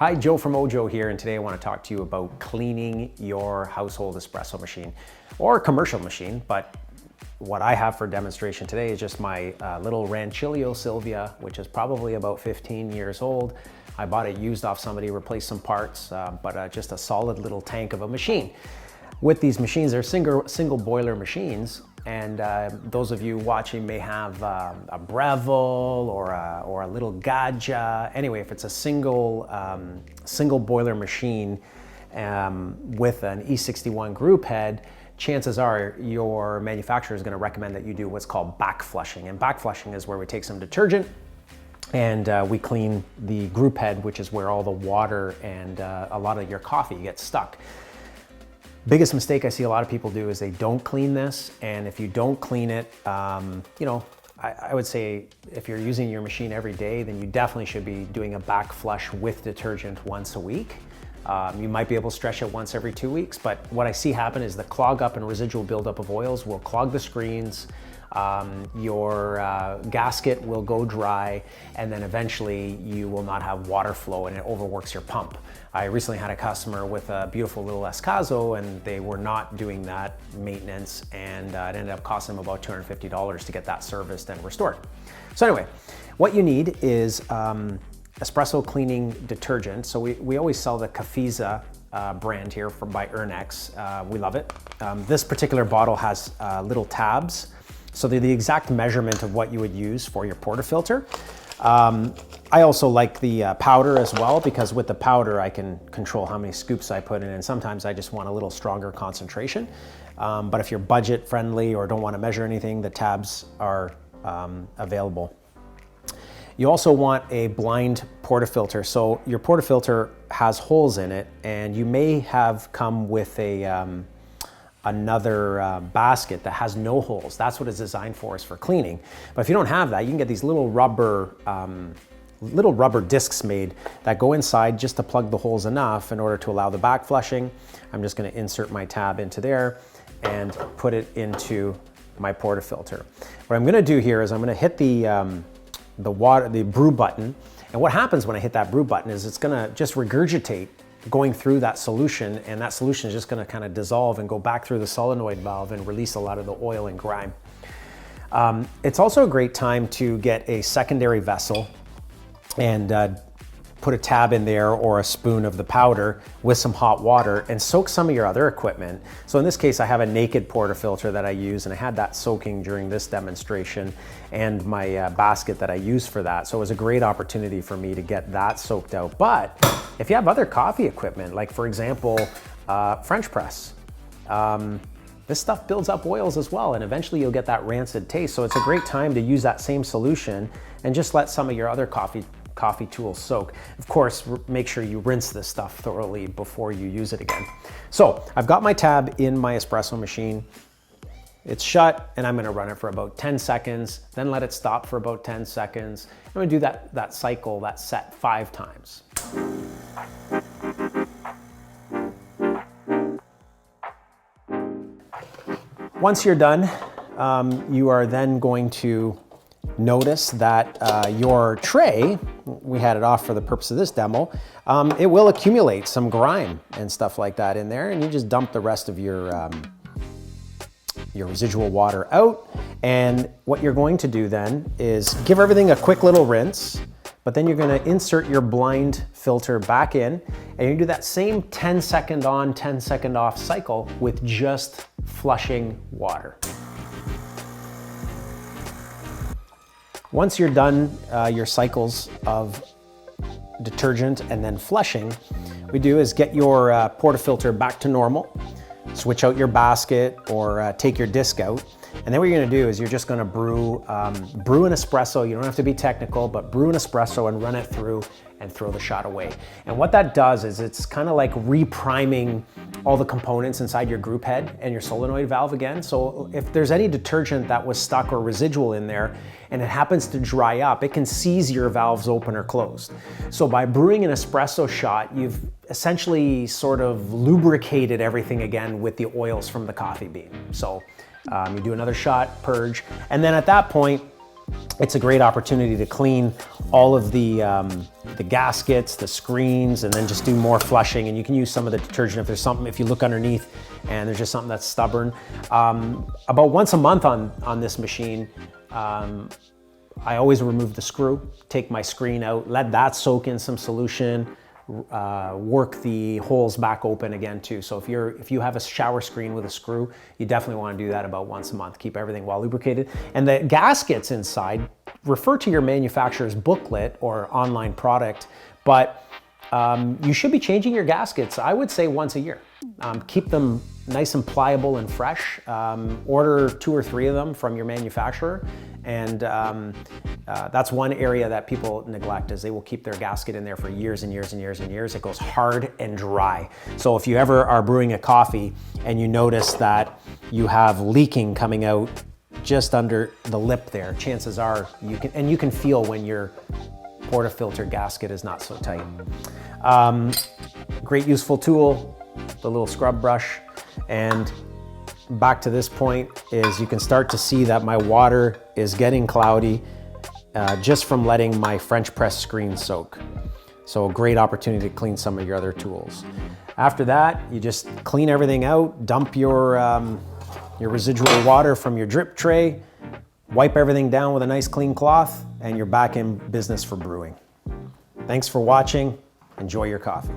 Hi, Joe from Ojo here, and today I want to talk to you about cleaning your household espresso machine or commercial machine, but what I have for demonstration today is just my little Rancilio Silvia, which is probably about 15 years old. I bought it used off somebody, replaced some parts, but just a solid little tank of a machine. With these machines, they're single boiler machines, and those of you watching may have a Breville or a little Gaggia. Anyway, if it's a single boiler machine with an E61 group head, chances are your manufacturer is going to recommend that you do what's called backflushing. And backflushing is where we take some detergent and we clean the group head, which is where all the water and a lot of your coffee gets stuck. Biggest mistake I see a lot of people do is they don't clean this, and if you don't clean it, I would say if you're using your machine every day, then you definitely should be doing a back flush with detergent once a week. You might be able to stretch it once every 2 weeks, but what I see happen is the clog up and residual buildup of oils will clog the screens, your gasket will go dry, and then eventually you will not have water flow and it overworks your pump. I recently had a customer with a beautiful little Espresso and they were not doing that maintenance, and it ended up costing them about $250 to get that serviced and restored. So anyway, what you need is espresso cleaning detergent. So we always sell the Cafiza brand here by Ernex. We love it. This particular bottle has little tabs, so they're the exact measurement of what you would use for your portafilter. I also like the powder as well, because with the powder I can control how many scoops I put in, and sometimes I just want a little stronger concentration. But if you're budget friendly or don't want to measure anything, the tabs are available. You also want a blind portafilter. So your portafilter has holes in it, and you may have come with another basket that has no holes. That's what it's designed for, is for cleaning. But if you don't have that, you can get these little rubber discs made that go inside just to plug the holes enough in order to allow the back flushing. I'm just going to insert my tab into there and put it into my portafilter. What I'm going to do here is I'm going to hit the brew button, and what happens when I hit that brew button is it's going to just regurgitate going through that solution, and that solution is just going to kind of dissolve and go back through the solenoid valve and release a lot of the oil and grime. It's also a great time to get a secondary vessel and put a tab in there or a spoon of the powder with some hot water and soak some of your other equipment. So in this case, I have a naked portafilter that I use, and I had that soaking during this demonstration, and my basket that I use for that. So it was a great opportunity for me to get that soaked out. But if you have other coffee equipment, like for example, French press, this stuff builds up oils as well, and eventually you'll get that rancid taste. So it's a great time to use that same solution and just let some of your other coffee tools soak. Of course, make sure you rinse this stuff thoroughly before you use it again. So I've got my tab in my espresso machine. It's shut, and I'm going to run it for about 10 seconds, then let it stop for about 10 seconds. I'm going to do that cycle, that set 5 times. Once you're done, you are then going to notice that your tray, we had it off for the purpose of this demo, it will accumulate some grime and stuff like that in there, and you just dump the rest of your residual water out. And what you're going to do then is give everything a quick little rinse, but then you're going to insert your blind filter back in, and you do that same 10-second on, 10-second off cycle with just flushing water. Once you're done your cycles of detergent and then flushing, what we do is get your portafilter back to normal, switch out your basket or take your disc out. And then what you're gonna do is you're just gonna brew an espresso. You don't have to be technical, but brew an espresso and run it through and throw the shot away. And what that does is it's kind of like repriming all the components inside your group head and your solenoid valve again. So if there's any detergent that was stuck or residual in there and it happens to dry up, it can seize your valves open or closed. So by brewing an espresso shot, you've essentially sort of lubricated everything again with the oils from the coffee bean. So you do another shot, purge, and then at that point, It's a great opportunity to clean all of the gaskets, the screens, and then just do more flushing. And you can use some of the detergent if there's something, if you look underneath and there's just something that's stubborn. About once a month on this machine, I always remove the screw, take my screen out, let that soak in some solution, work the holes back open again too. So if you have a shower screen with a screw, you definitely want to do that about once a month. Keep everything well lubricated. And the gaskets inside, refer to your manufacturer's booklet or online product, but you should be changing your gaskets, I would say, once a year. Keep them nice and pliable and fresh. Order 2 or 3 of them from your manufacturer. And that's one area that people neglect, is they will keep their gasket in there for years and years and years and years. It goes hard and dry. So if you ever are brewing a coffee and you notice that you have leaking coming out just under the lip there, chances are you can feel when your portafilter gasket is not so tight. Great useful tool, the little scrub brush. And back to this point is you can start to see that my water is getting cloudy just from letting my French press screen soak. So a great opportunity to clean some of your other tools. After that, you just clean everything out, dump your residual water from your drip tray, wipe everything down with a nice clean cloth, and you're back in business for brewing. Thanks for watching. Enjoy your coffee.